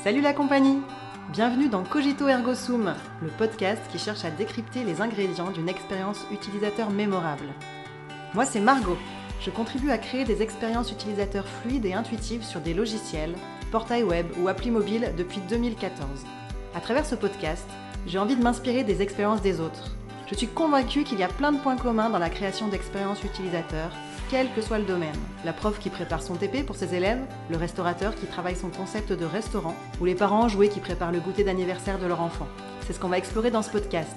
Salut la compagnie! Bienvenue dans Cogito Ergo Sum, le podcast qui cherche à décrypter les ingrédients d'une expérience utilisateur mémorable. Moi c'est Margot, je contribue à créer des expériences utilisateurs fluides et intuitives sur des logiciels, portails web ou applis mobiles depuis 2014. À travers ce podcast, j'ai envie de m'inspirer des expériences des autres. Je suis convaincue qu'il y a plein de points communs dans la création d'expériences utilisateurs, quel que soit le domaine. La prof qui prépare son TP pour ses élèves, le restaurateur qui travaille son concept de restaurant, ou les parents enjoués qui préparent le goûter d'anniversaire de leur enfant. C'est ce qu'on va explorer dans ce podcast.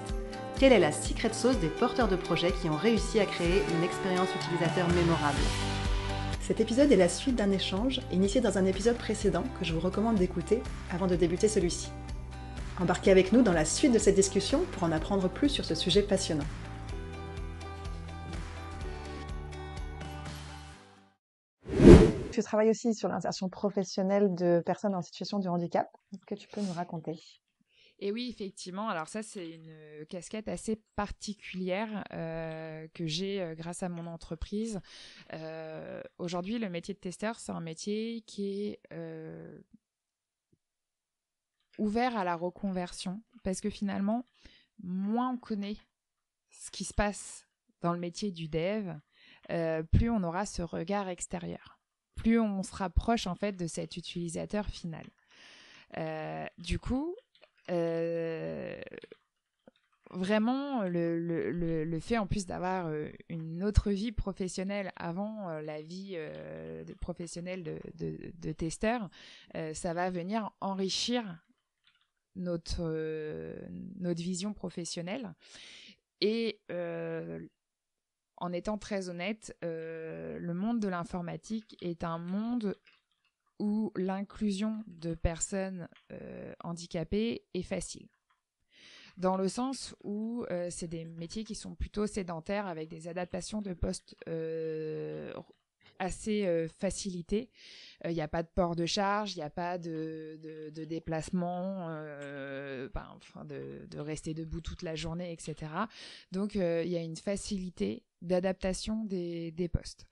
Quelle est la secret sauce des porteurs de projets qui ont réussi à créer une expérience utilisateur mémorable? Cet épisode est la suite d'un échange initié dans un épisode précédent que je vous recommande d'écouter avant de débuter celui-ci. Embarquez avec nous dans la suite de cette discussion pour en apprendre plus sur ce sujet passionnant. Tu travailles aussi sur l'insertion professionnelle de personnes en situation de handicap. Est-ce que tu peux nous raconter? Et oui, effectivement. Alors ça, c'est une casquette assez particulière que j'ai grâce à mon entreprise. Aujourd'hui, le métier de testeur, c'est un métier qui est ouvert à la reconversion. Parce que finalement, moins on connaît ce qui se passe dans le métier du dev, plus on aura ce regard extérieur. Plus on se rapproche en fait de cet utilisateur final. Du coup, vraiment le fait en plus d'avoir une autre vie professionnelle avant la vie professionnelle de testeur, ça va venir enrichir notre vision professionnelle. Et en étant très honnête, le monde de l'informatique est un monde où l'inclusion de personnes handicapées est facile. Dans le sens où c'est des métiers qui sont plutôt sédentaires avec des adaptations de postes assez facilitées. Il n'y a pas de port de charge, il n'y a pas de déplacement, de rester debout toute la journée, etc. Donc, il y a une facilité d'adaptation des postes.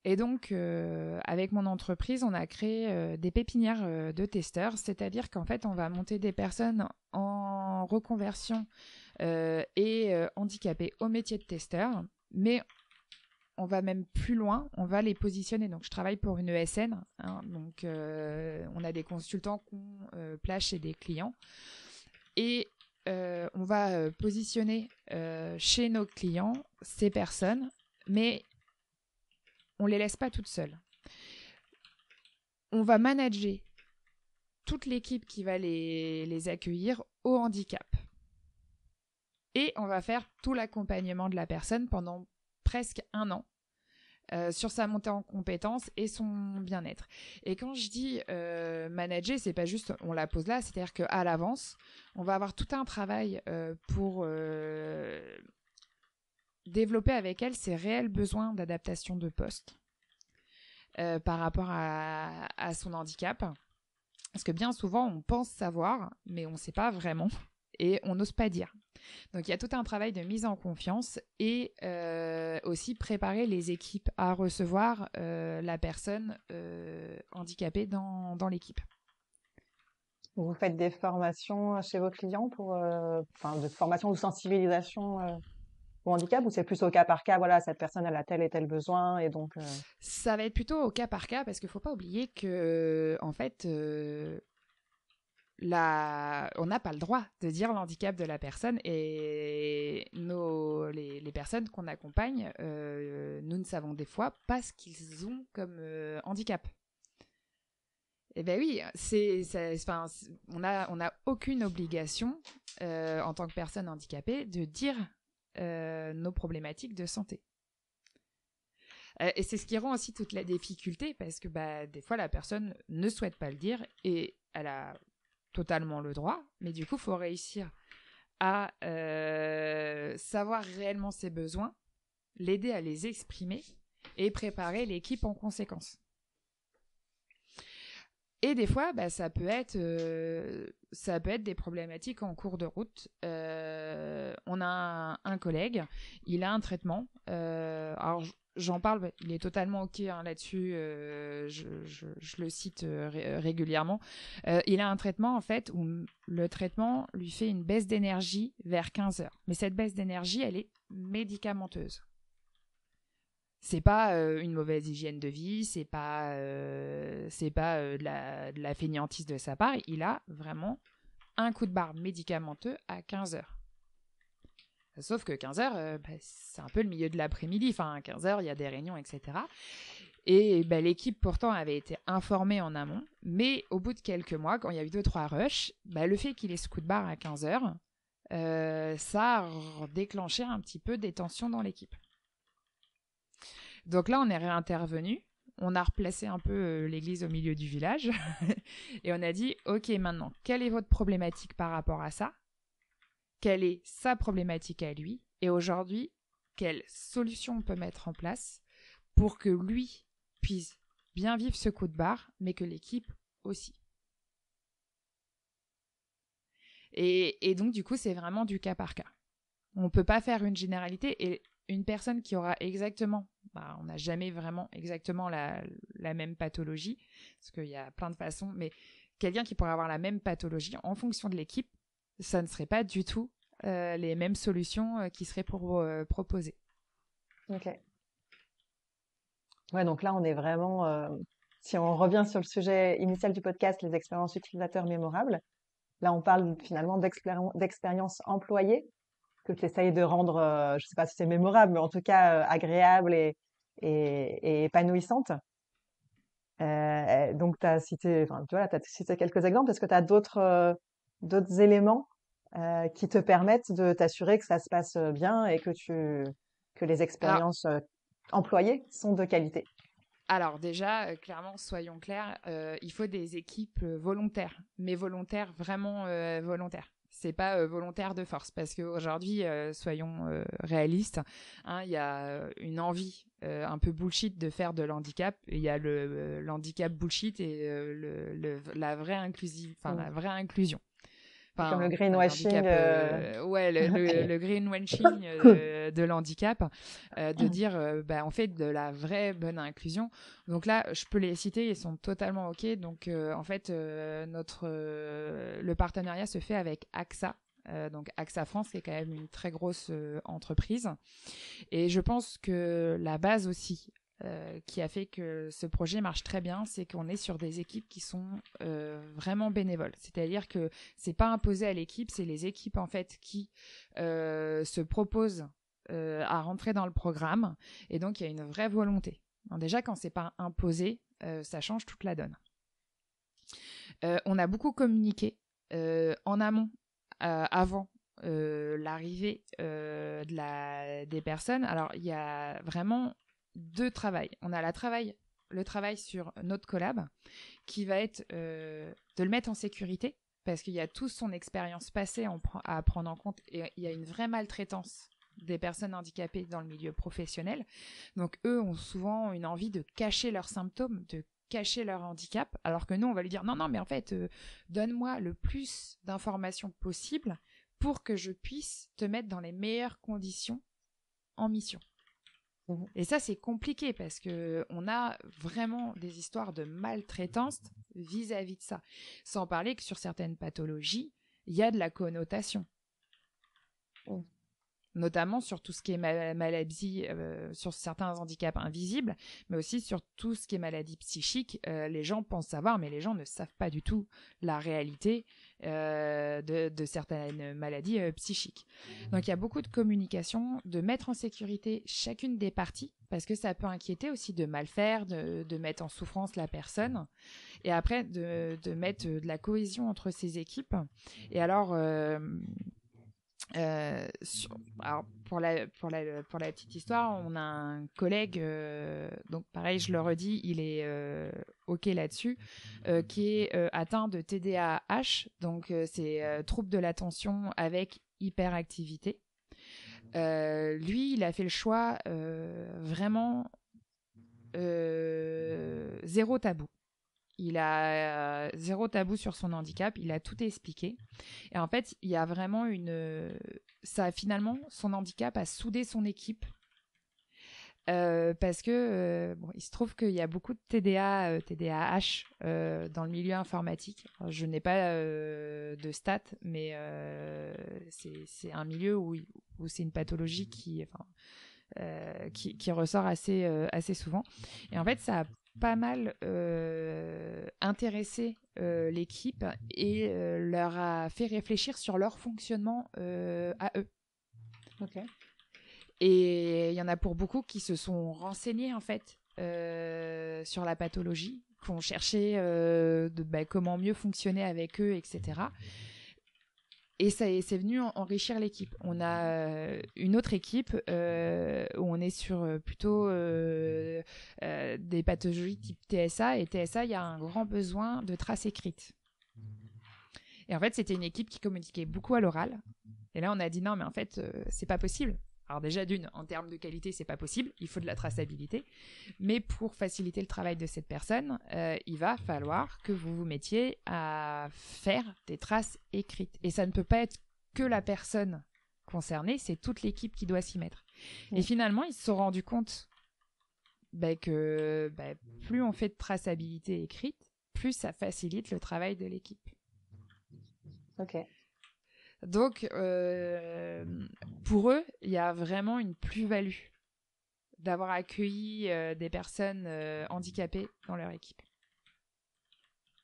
Et donc, avec mon entreprise, on a créé des pépinières de testeurs, c'est-à-dire qu'en fait, on va monter des personnes en reconversion et handicapées au métier de testeur, mais on va même plus loin, on va les positionner. Donc, je travaille pour une ESN, donc on a des consultants qu'on place chez des clients, et on va positionner chez nos clients ces personnes, mais on ne les laisse pas toutes seules. On va manager toute l'équipe qui va les accueillir au handicap. Et on va faire tout l'accompagnement de la personne pendant presque 1 an sur sa montée en compétences et son bien-être. Et quand je dis manager, c'est pas juste on la pose là, c'est-à-dire qu'à l'avance, on va avoir tout un travail pour développer avec elle ses réels besoins d'adaptation de poste par rapport à son handicap. Parce que bien souvent, on pense savoir, mais on ne sait pas vraiment et on n'ose pas dire. Donc, il y a tout un travail de mise en confiance et aussi préparer les équipes à recevoir la personne handicapée dans l'équipe. Vous faites des formations chez vos clients de formation ou sensibilisation au handicap, ou c'est plus au cas par cas, voilà, cette personne elle a tel et tel besoin et donc Ça va être plutôt au cas par cas parce qu'il ne faut pas oublier que, en fait, on n'a pas le droit de dire l'handicap de la personne et les personnes qu'on accompagne, nous ne savons des fois pas ce qu'ils ont comme handicap. Eh ben oui, on a aucune obligation en tant que personne handicapée de dire nos problématiques de santé. Et c'est ce qui rend aussi toute la difficulté parce que des fois la personne ne souhaite pas le dire et elle a totalement le droit, mais du coup il faut réussir à savoir réellement ses besoins, l'aider à les exprimer et préparer l'équipe en conséquence. Et des fois, ça peut être des problématiques en cours de route. On a un collègue, il a un traitement. Alors, j'en parle, il est totalement OK là-dessus, je le cite régulièrement. Il a un traitement, en fait, où le traitement lui fait une baisse d'énergie vers 15 heures. Mais cette baisse d'énergie, elle est médicamenteuse. C'est pas une mauvaise hygiène de vie, c'est pas de la fainéantise de sa part. Il a vraiment un coup de barre médicamenteux à 15 heures. Sauf que 15 heures, c'est un peu le milieu de l'après-midi. Enfin, à 15 heures, il y a des réunions, etc. Et l'équipe, pourtant, avait été informée en amont. Mais au bout de quelques mois, quand il y a eu 2-3 rushs, le fait qu'il ait ce coup de barre à 15 heures, ça a déclenché un petit peu des tensions dans l'équipe. Donc là, on est réintervenu. On a replacé un peu l'église au milieu du village. Et on a dit, OK, maintenant, quelle est votre problématique par rapport à ça ? Quelle est sa problématique à lui, et aujourd'hui, quelle solution on peut mettre en place pour que lui puisse bien vivre ce coup de barre, mais que l'équipe aussi. Et donc, du coup, c'est vraiment du cas par cas. On ne peut pas faire une généralité, et une personne qui aura exactement, on n'a jamais vraiment exactement la même pathologie, parce qu'il y a plein de façons, mais quelqu'un qui pourrait avoir la même pathologie, en fonction de l'équipe, ça ne serait pas du tout les mêmes solutions qui seraient proposées. Ok. Ouais, donc là, on est vraiment, si on revient sur le sujet initial du podcast, les expériences utilisateurs mémorables, là, on parle finalement d'expériences employées que tu essayes de rendre, je sais pas si c'est mémorable, mais en tout cas agréable et épanouissante. Donc, tu as cité, enfin, tu vois, t'as cité quelques exemples. Est-ce que tu as d'autres éléments qui te permettent de t'assurer que ça se passe bien et que les Alors, expériences employées sont de qualité? Alors déjà, clairement, soyons clairs, il faut des équipes volontaires, mais volontaires, vraiment volontaires. C'est pas volontaire de force, parce qu'aujourd'hui, soyons réalistes, il y a une envie un peu bullshit de faire de l'handicap. Il y a l'handicap bullshit et la vraie la vraie inclusion. C'est comme le L'handicap, greenwashing. le greenwashing de l'handicap, de dire, on fait de la vraie bonne inclusion. Donc là, je peux les citer, ils sont totalement OK. Donc en fait, le partenariat se fait avec AXA. Donc AXA France, qui est quand même une très grosse entreprise. Et je pense que la base aussi, qui a fait que ce projet marche très bien, c'est qu'on est sur des équipes qui sont vraiment bénévoles. C'est-à-dire que c'est pas imposé à l'équipe, c'est les équipes en fait qui se proposent à rentrer dans le programme, et donc il y a une vraie volonté. Alors déjà, quand c'est pas imposé, ça change toute la donne. On a beaucoup communiqué en amont, avant l'arrivée des personnes. Alors il y a vraiment deux travails. On a le travail sur notre collab, qui va être de le mettre en sécurité, parce qu'il y a toute son expérience passée à prendre en compte, et il y a une vraie maltraitance des personnes handicapées dans le milieu professionnel. Donc eux ont souvent une envie de cacher leurs symptômes, de cacher leur handicap, alors que nous on va lui dire non, mais en fait donne-moi le plus d'informations possible pour que je puisse te mettre dans les meilleures conditions en mission. Et ça, c'est compliqué, parce que on a vraiment des histoires de maltraitance vis-à-vis de ça. Sans parler que sur certaines pathologies, il y a de la connotation. Notamment sur tout ce qui est maladie, sur certains handicaps invisibles, mais aussi sur tout ce qui est maladie psychique. Les gens pensent savoir, mais les gens ne savent pas du tout la réalité de certaines maladies psychiques. Donc il y a beaucoup de communication, de mettre en sécurité chacune des parties, parce que ça peut inquiéter aussi de mal faire, de mettre en souffrance la personne, et après de mettre de la cohésion entre ces équipes. Et alors... alors pour la petite histoire, on a un collègue, donc pareil, je le redis, il est OK là-dessus, qui est atteint de TDAH, donc c'est trouble de l'attention avec hyperactivité. Lui, il a fait le choix vraiment zéro tabou. Il a zéro tabou sur son handicap, il a tout expliqué. Et en fait, il y a vraiment finalement, son handicap a soudé son équipe. parce que bon, il se trouve qu'il y a beaucoup de TDAH dans le milieu informatique. Alors, je n'ai pas de stats, mais c'est un milieu où c'est une pathologie qui ressort assez souvent. Et en fait, ça a pas mal intéressé l'équipe et leur a fait réfléchir sur leur fonctionnement à eux. Ok. Et il y en a pour beaucoup qui se sont renseignés en fait sur la pathologie, qui ont cherché comment mieux fonctionner avec eux, etc. Et c'est venu enrichir l'équipe. On a une autre équipe où on est sur plutôt des pathologies type TSA. Et TSA, il y a un grand besoin de traces écrites. Et en fait, c'était une équipe qui communiquait beaucoup à l'oral. Et là, on a dit non, mais en fait, c'est pas possible. Alors déjà, en termes de qualité, c'est pas possible. Il faut de la traçabilité. Mais pour faciliter le travail de cette personne, il va falloir que vous vous mettiez à faire des traces écrites. Et ça ne peut pas être que la personne concernée, c'est toute l'équipe qui doit s'y mettre. Et finalement, ils se sont rendus compte que plus on fait de traçabilité écrite, plus ça facilite le travail de l'équipe. Ok. Donc, pour eux, il y a vraiment une plus-value d'avoir accueilli des personnes handicapées dans leur équipe.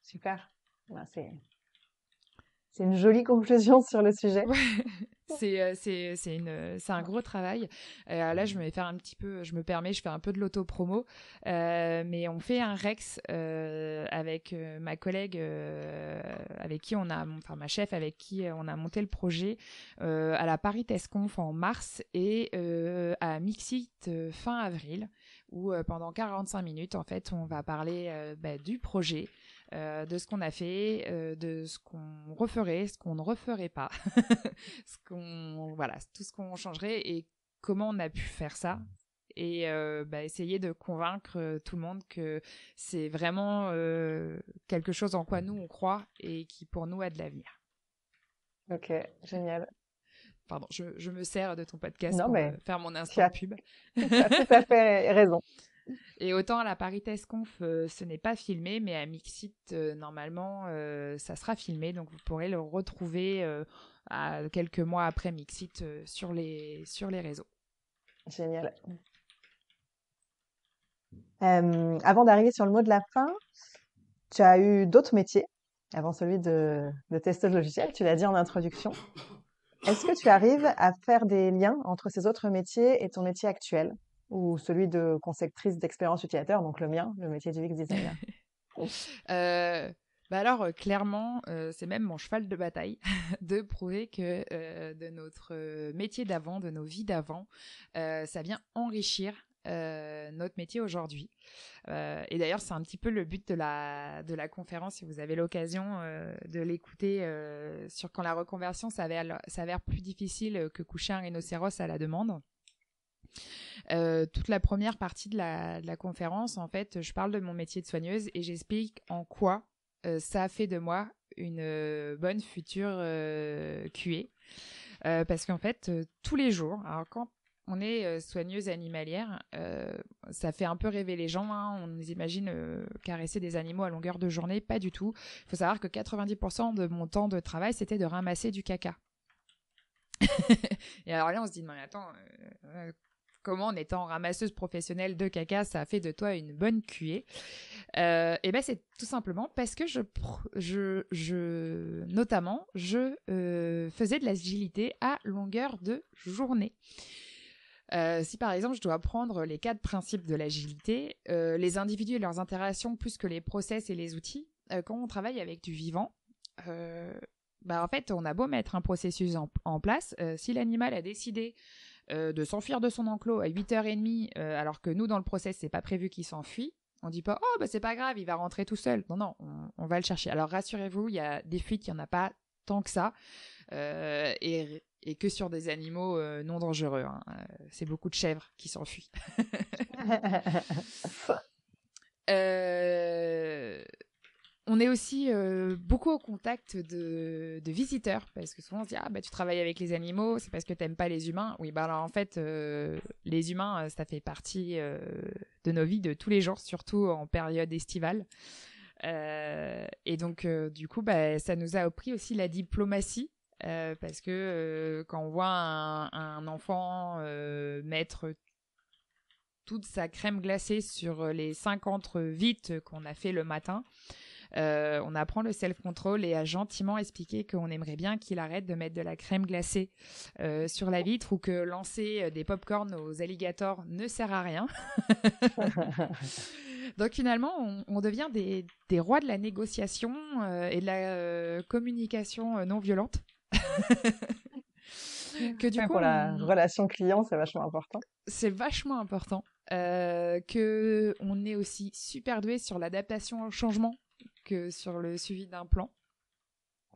Super. Ben, c'est une jolie conclusion sur le sujet. C'est un gros travail. Là, je fais un peu de l'auto-promo, mais on fait un Rex avec ma collègue, ma chef, avec qui on a monté le projet à la Paris TestConf en mars et à Mixit fin avril, où pendant 45 minutes, en fait, on va parler du projet. De ce qu'on a fait, de ce qu'on referait, ce qu'on ne referait pas, tout ce qu'on changerait et comment on a pu faire ça. Et essayer de convaincre tout le monde que c'est vraiment quelque chose en quoi nous on croit et qui pour nous a de l'avenir. Ok, génial. Pardon, je me sers de ton podcast Non, pour mais faire mon instant pub. Tu as tout à fait raison. Et autant à la Paris TestConf, ce n'est pas filmé, mais à Mixit, normalement, ça sera filmé. Donc, vous pourrez le retrouver à quelques mois après Mixit sur les réseaux. Génial. Avant d'arriver sur le mot de la fin, tu as eu d'autres métiers avant celui de testeuse logicielle. Tu l'as dit en introduction. Est-ce que tu arrives à faire des liens entre ces autres métiers et ton métier actuel ou celui de conceptrice d'expérience utilisateur, donc le mien, le métier du UX designer? Alors, clairement, c'est même mon cheval de bataille de prouver que de notre métier d'avant, de nos vies d'avant, ça vient enrichir notre métier aujourd'hui. Et d'ailleurs, c'est un petit peu le but de la conférence, si vous avez l'occasion de l'écouter, sur quand la reconversion s'avère plus difficile que coucher un rhinocéros à la demande. Toute la première partie de la conférence, en fait, je parle de mon métier de soigneuse et j'explique en quoi ça a fait de moi une bonne future QA. Parce qu'en fait, tous les jours, alors quand on est soigneuse animalière, ça fait un peu rêver les gens, hein. On nous imagine caresser des animaux à longueur de journée, pas du tout. Il faut savoir que 90% de mon temps de travail, c'était de ramasser du caca. Et alors là, on se dit, mais attends, comment en étant ramasseuse professionnelle de caca, ça a fait de toi une bonne QA? Et ben c'est tout simplement parce que je faisais de l'agilité à longueur de journée. Si par exemple je dois prendre les 4 principes de l'agilité, les individus et leurs interactions plus que les process et les outils, quand on travaille avec du vivant, en fait on a beau mettre un processus en place, si l'animal a décidé de s'enfuir de son enclos à 8h30, alors que nous dans le process c'est pas prévu qu'il s'enfuit, on dit pas oh c'est pas grave, il va rentrer tout seul. Non, on va le chercher. Alors rassurez-vous, il y a des fuites, il y en a pas tant que ça, et que sur des animaux non dangereux, hein. C'est beaucoup de chèvres qui s'enfuient. On est aussi beaucoup au contact de visiteurs, parce que souvent on se dit ah bah tu travailles avec les animaux, c'est parce que t'aimes pas les humains. Oui bah alors en fait les humains ça fait partie de nos vies de tous les jours, surtout en période estivale. Et donc du coup bah ça nous a appris aussi la diplomatie. Parce que quand on voit un enfant mettre toute sa crème glacée sur les 50 vites qu'on a fait le matin, on apprend le self-control et à gentiment expliquer qu'on aimerait bien qu'il arrête de mettre de la crème glacée sur la vitre, ou que lancer des pop-corn aux alligators ne sert à rien. Donc finalement, on devient des rois de la négociation et de la communication non violente. Que du coup, Pour la relation client, c'est vachement important. c'est vachement important. Que on est aussi super doué sur l'adaptation au changement que sur le suivi d'un plan.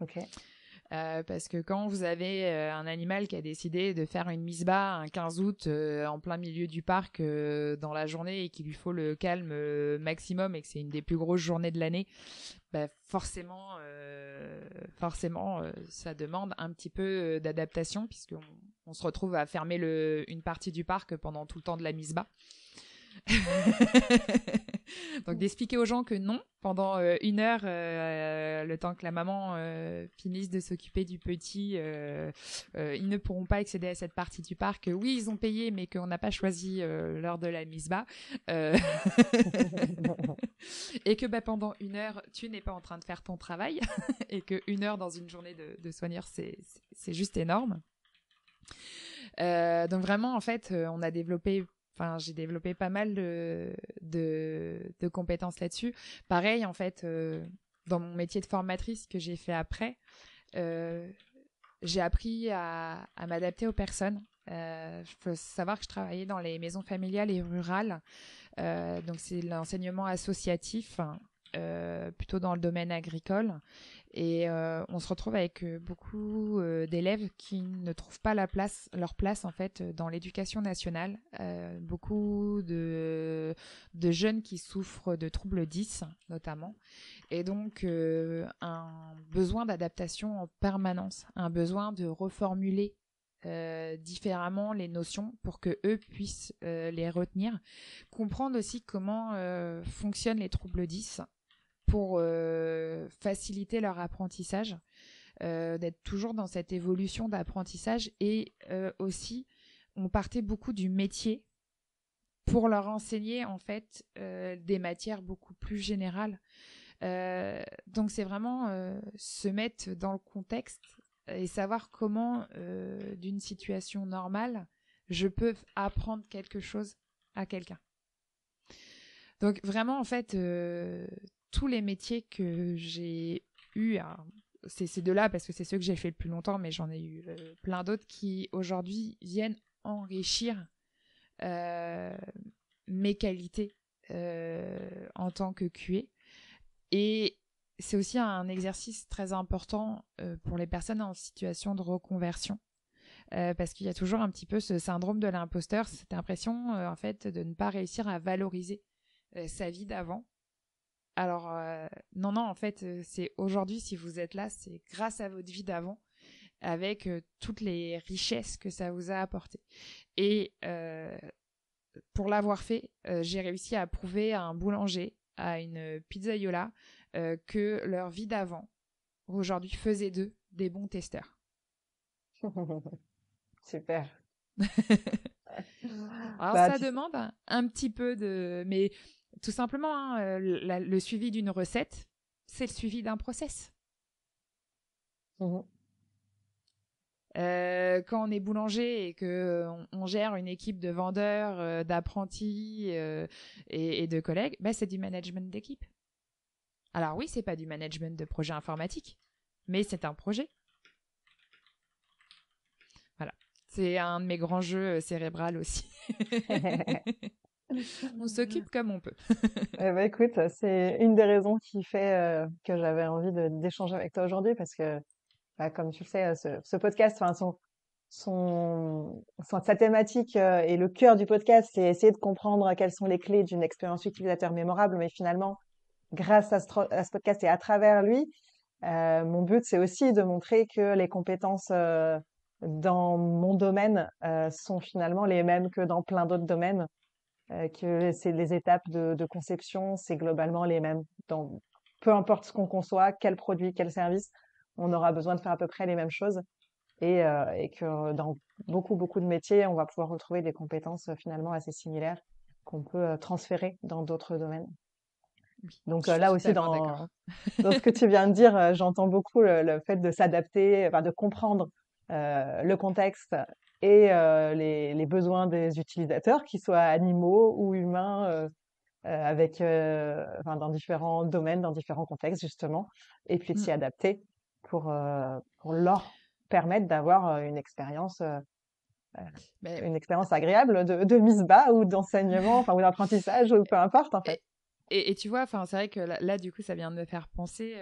Ok. Parce que quand vous avez un animal qui a décidé de faire une mise bas un 15 août en plein milieu du parc dans la journée, et qu'il lui faut le calme maximum, et que c'est une des plus grosses journées de l'année, bah forcément, ça demande un petit peu d'adaptation, puisqu'on se retrouve à fermer une partie du parc pendant tout le temps de la mise bas. Donc d'expliquer aux gens que non, pendant 1 heure, le temps que la maman finisse de s'occuper du petit, ils ne pourront pas accéder à cette partie du parc. Oui, ils ont payé, mais qu'on n'a pas choisi l'heure de la mise bas. Et que bah, pendant 1 heure, tu n'es pas en train de faire ton travail. Et que 1 heure dans une journée de soigneur, c'est juste énorme. Donc vraiment, en fait, j'ai développé pas mal de compétences là-dessus. Pareil, en fait, dans mon métier de formatrice que j'ai fait après, j'ai appris à m'adapter aux personnes. Il faut savoir que je travaillais dans les maisons familiales et rurales. Donc, c'est l'enseignement associatif, plutôt dans le domaine agricole. Et on se retrouve avec beaucoup d'élèves qui ne trouvent pas leur place en fait dans l'éducation nationale. Beaucoup de jeunes qui souffrent de troubles 10 notamment. Et donc un besoin d'adaptation en permanence, un besoin de reformuler différemment les notions pour que eux puissent les retenir. Comprendre aussi comment fonctionnent les troubles 10 pour faciliter leur apprentissage, d'être toujours dans cette évolution d'apprentissage. Et aussi, on partait beaucoup du métier pour leur enseigner en fait des matières beaucoup plus générales. Donc c'est vraiment se mettre dans le contexte et savoir comment, d'une situation normale, je peux apprendre quelque chose à quelqu'un. Donc vraiment, en fait, tous les métiers que j'ai eus, c'est ces deux-là parce que c'est ceux que j'ai fait le plus longtemps, mais j'en ai eu plein d'autres qui aujourd'hui viennent enrichir mes qualités en tant que QA. Et c'est aussi un exercice très important pour les personnes en situation de reconversion. Parce qu'il y a toujours un petit peu ce syndrome de l'imposteur, cette impression en fait de ne pas réussir à valoriser sa vie d'avant. Alors non, en fait c'est aujourd'hui, si vous êtes là, c'est grâce à votre vie d'avant, avec toutes les richesses que ça vous a apportées. Et pour l'avoir fait, j'ai réussi à prouver à un boulanger, à une pizzaiola, que leur vie d'avant aujourd'hui faisait d'eux des bons testeurs. Super. Alors ça demande un petit peu mais tout simplement le suivi d'une recette, c'est le suivi d'un process. Quand on est boulanger et que on gère une équipe de vendeurs, d'apprentis et de collègues, c'est du management d'équipe. Alors oui, c'est pas du management de projet informatique, mais c'est un projet. Voilà. C'est un de mes grands jeux cérébraux aussi. On s'occupe comme on peut. Écoute, c'est une des raisons qui fait que j'avais envie d'échanger avec toi aujourd'hui, parce que, comme tu le sais, ce podcast, enfin sa thématique et le cœur du podcast, c'est essayer de comprendre quelles sont les clés d'une expérience utilisateur mémorable. Mais finalement, grâce à ce podcast et à travers lui, mon but, c'est aussi de montrer que les compétences dans mon domaine sont finalement les mêmes que dans plein d'autres domaines, que c'est les étapes de conception, c'est globalement les mêmes. Dans, peu importe ce qu'on conçoit, quel produit, quel service, on aura besoin de faire à peu près les mêmes choses et que dans beaucoup de métiers, on va pouvoir retrouver des compétences finalement assez similaires qu'on peut transférer dans d'autres domaines. Oui, Donc je suis là aussi, totalement d'accord. dans ce que tu viens de dire, j'entends beaucoup le fait de s'adapter, enfin, de comprendre le contexte et les besoins des utilisateurs, qu'ils soient animaux ou humains, enfin, dans différents domaines, dans différents contextes justement, et puis de Mm. s'y adapter pour leur permettre d'avoir Mais, une expérience agréable de mise bas ou d'enseignement, enfin, ou d'apprentissage, ou peu importe en fait. et, et tu vois, enfin, c'est vrai que là, du coup, ça vient de me faire penser,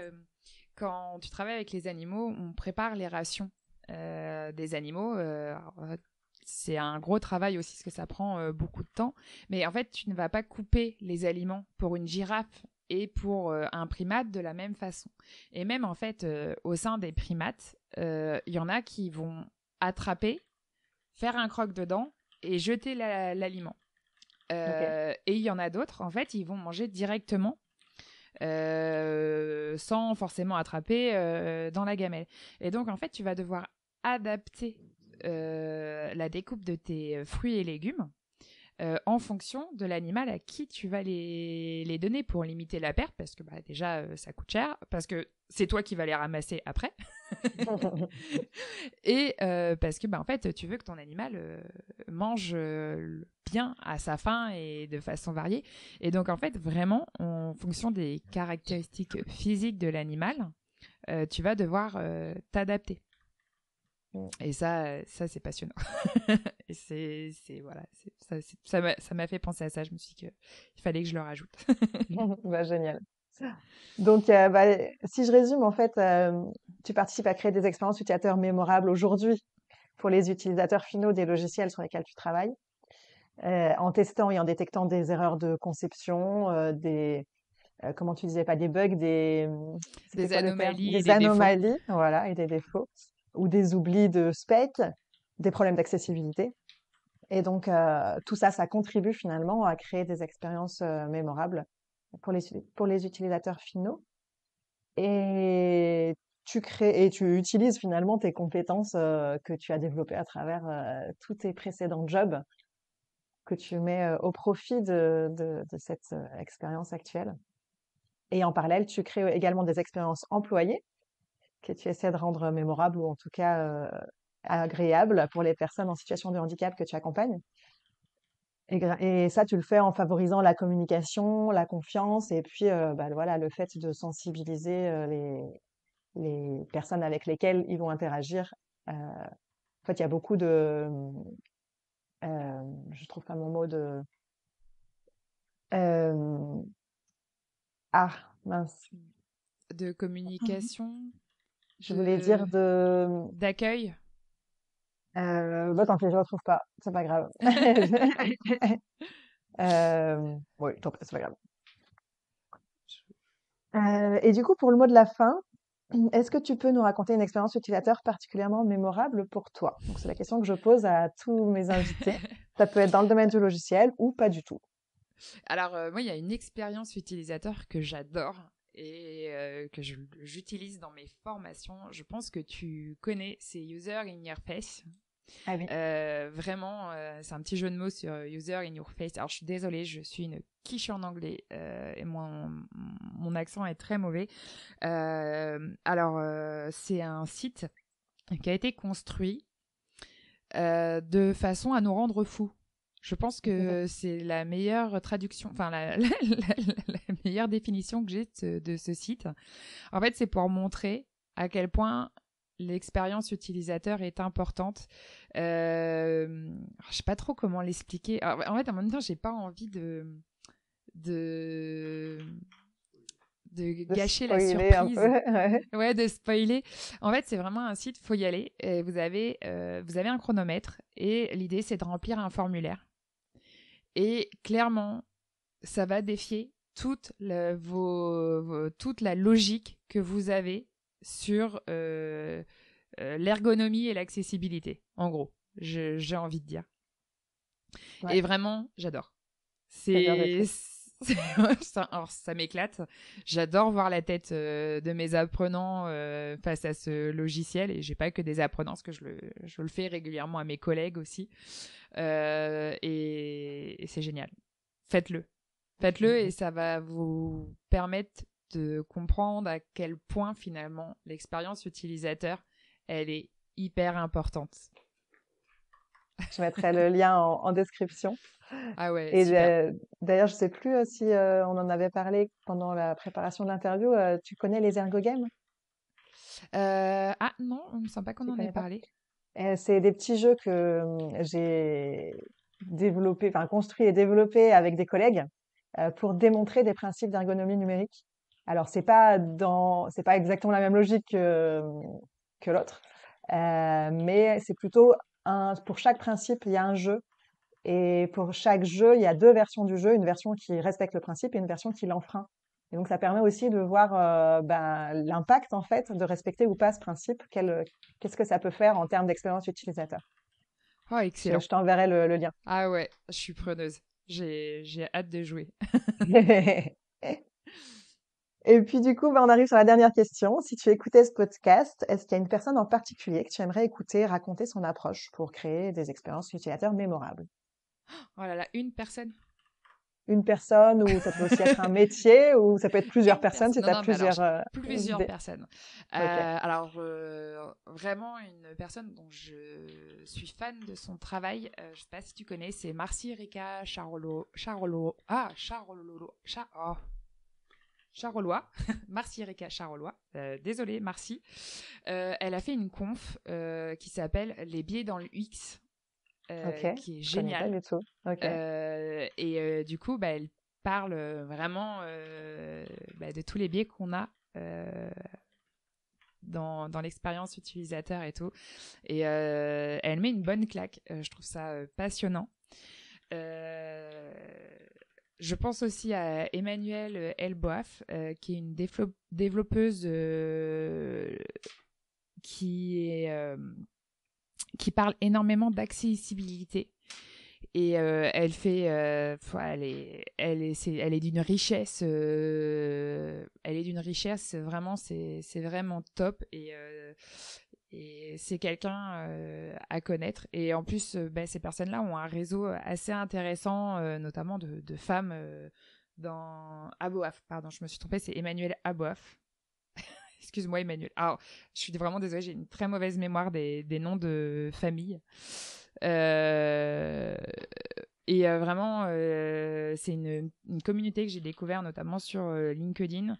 quand tu travailles avec les animaux, on prépare les rations des animaux. C'est un gros travail aussi, parce que ça prend beaucoup de temps. Mais en fait, tu ne vas pas couper les aliments pour une girafe et pour un primate de la même façon. Et même, en fait, au sein des primates, il y en a qui vont attraper, faire un croque dedans et jeter l'aliment. Ok. Et il y en a d'autres, en fait, ils vont manger directement sans forcément attraper dans la gamelle. Et donc, en fait, tu vas devoir adapter la découpe de tes fruits et légumes en fonction de l'animal à qui tu vas les donner pour limiter la perte, parce que bah, déjà, ça coûte cher, parce que c'est toi qui vas les ramasser après. Et parce que bah, en fait, tu veux que ton animal mange bien à sa faim et de façon variée. Et donc, en fait, vraiment, en fonction des caractéristiques physiques de l'animal, tu vas devoir t'adapter. Et ça c'est passionnant. Et voilà, ça m'a fait penser à ça. Je me suis dit qu'il fallait que je le rajoute. Bah, génial. Donc, bah, si je résume, en fait, tu participes à créer des expériences utilisateurs mémorables aujourd'hui pour les utilisateurs finaux des logiciels sur lesquels tu travailles, en testant et en détectant des erreurs de conception, comment tu disais, pas des bugs, c'était Des quoi le terme? anomalies et Des des défauts. anomalies, voilà, et des défauts, ou des oublis de spec, des problèmes d'accessibilité. Et donc, tout ça, ça contribue finalement à créer des expériences mémorables pour les utilisateurs finaux. Et tu utilises finalement tes compétences que tu as développées à travers tous tes précédents jobs que tu mets au profit de cette expérience actuelle. Et en parallèle, tu crées également des expériences employées que tu essaies de rendre mémorables ou en tout cas agréables pour les personnes en situation de handicap que tu accompagnes. Et ça, tu le fais en favorisant la communication, la confiance et puis bah, voilà, le fait de sensibiliser les personnes avec lesquelles ils vont interagir. En fait, il y a beaucoup je trouve pas mon mot euh, mince, De communication, je voulais dire d'accueil. bah, tant pis, je retrouve pas, c'est pas grave. Oui, tant pis, c'est pas grave. Et du coup, pour le mot de la fin, est-ce que tu peux nous raconter une expérience utilisateur particulièrement mémorable pour toi? Donc, c'est la question que je pose à tous mes invités. Ça peut être dans le domaine du logiciel ou pas du tout. Alors, moi, il y a une expérience utilisateur que j'adore et que j'utilise dans mes formations. Je pense que tu connais, c'est User in Your Face. Ah oui. Vraiment, c'est un petit jeu de mots sur User in Your Face. Alors, je suis désolée, je suis une quiche en anglais et mon accent est très mauvais. C'est un site qui a été construit de façon à nous rendre fous. Je pense que c'est la meilleure traduction, enfin la meilleure définition que j'ai de ce site. En fait, c'est pour montrer à quel point l'expérience utilisateur est importante. Je sais pas trop comment l'expliquer. Alors, en fait, en même temps, j'ai pas envie de De gâcher la spoiler un peu. surprise. Ouais. Ouais, de spoiler. En fait, c'est vraiment un site, faut y aller. Et vous avez un chronomètre et l'idée, c'est de remplir un formulaire. Et clairement, ça va défier toute la logique que vous avez sur l'ergonomie et l'accessibilité, en gros, j'ai envie de dire. Ouais. Et vraiment, j'adore. Alors, ça m'éclate. J'adore voir la tête de mes apprenants face à ce logiciel, et j'ai pas que des apprenants, parce que je le fais régulièrement à mes collègues aussi. Et c'est génial. Faites-le et ça va vous permettre de comprendre à quel point finalement l'expérience utilisateur, elle est hyper importante. Je mettrai le lien en description. Ah ouais, et super. D'ailleurs, je sais plus si on en avait parlé pendant la préparation de l'interview. Tu connais les ergogames? Ah non, il me semble pas qu'on en ait parlé. C'est des petits jeux que j'ai construits et développés avec des collègues pour démontrer des principes d'ergonomie numérique. Alors, c'est pas exactement la même logique que l'autre, mais c'est plutôt pour chaque principe, il y a un jeu. Et pour chaque jeu, il y a 2 versions du jeu, une version qui respecte le principe et une version qui l'enfreint. Et donc, ça permet aussi de voir l'impact, en fait, de respecter ou pas ce principe. Qu'est-ce que ça peut faire en termes d'expérience utilisateur. Oh, excellent. Je t'enverrai le lien. Ah ouais, je suis preneuse. J'ai hâte de jouer. Et puis, du coup, on arrive sur la dernière question. Si tu écoutais ce podcast, est-ce qu'il y a une personne en particulier que tu aimerais écouter raconter son approche pour créer des expériences utilisateurs mémorables? Oh là là, une personne? Une personne, ou ça peut aussi être un métier, ou ça peut être plusieurs personnes si tu as plusieurs personnes. Okay. Alors, vraiment une personne dont je suis fan de son travail, je ne sais pas si tu connais, c'est Marcy Rika Charolois. Marcy Rika Charolois. Désolée, Marcy. Elle a fait une conf qui s'appelle Les biais dans le UX. Qui est génial. Pas du tout. Okay. Et du coup, elle parle vraiment de tous les biais qu'on a dans l'expérience utilisateur et tout. Et elle met une bonne claque. Je trouve ça passionnant. Je pense aussi à Emmanuelle Elboaf, qui est une développeuse qui parle énormément d'accessibilité, et elle est d'une richesse, vraiment, c'est vraiment top, et c'est quelqu'un à connaître. Et en plus, ces personnes-là ont un réseau assez intéressant, notamment de femmes dans Aboaf. Pardon, je me suis trompée, c'est Emmanuelle Aboaf. Excuse-moi, Emmanuel. Alors, je suis vraiment désolée, j'ai une très mauvaise mémoire des noms de famille. Et vraiment, c'est une communauté que j'ai découvert notamment sur LinkedIn,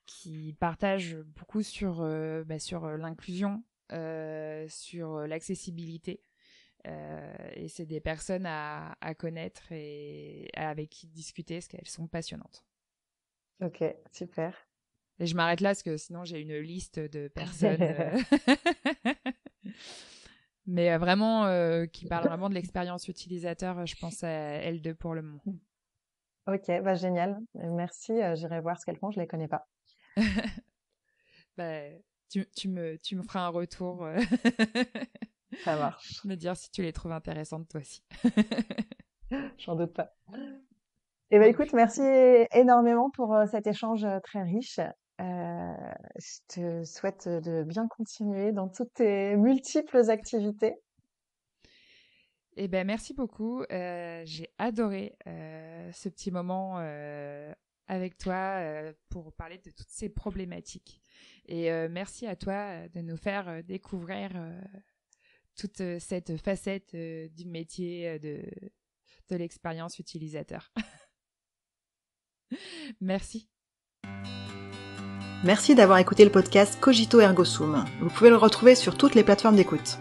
qui partage beaucoup sur l'inclusion, sur l'accessibilité. Et c'est des personnes à connaître et avec qui discuter, parce qu'elles sont passionnantes. Ok, super. Et je m'arrête là, parce que sinon j'ai une liste de personnes mais vraiment qui parlent vraiment de l'expérience utilisateur. Je pense à L2 pour le moment. Ok, génial. Merci, j'irai voir ce qu'elles font, je les connais pas. Tu me feras un retour. Ça marche. Me dire si tu les trouves intéressantes toi aussi. J'en doute pas. Et écoute, merci énormément pour cet échange très riche. Je te souhaite de bien continuer dans toutes tes multiples activités. Eh ben, merci beaucoup. J'ai adoré ce petit moment avec toi pour parler de toutes ces problématiques. Et merci à toi de nous faire découvrir toute cette facette du métier de l'expérience utilisateur. Merci. Merci d'avoir écouté le podcast Cogito Ergo Sum. Vous pouvez le retrouver sur toutes les plateformes d'écoute.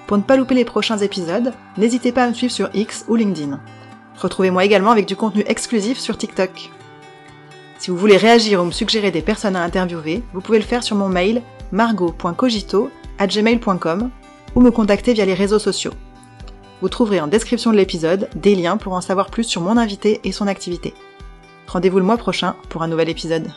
Pour ne pas louper les prochains épisodes, n'hésitez pas à me suivre sur X ou LinkedIn. Retrouvez-moi également avec du contenu exclusif sur TikTok. Si vous voulez réagir ou me suggérer des personnes à interviewer, vous pouvez le faire sur mon mail margot.cogito@gmail.com ou me contacter via les réseaux sociaux. Vous trouverez en description de l'épisode des liens pour en savoir plus sur mon invité et son activité. Rendez-vous le mois prochain pour un nouvel épisode.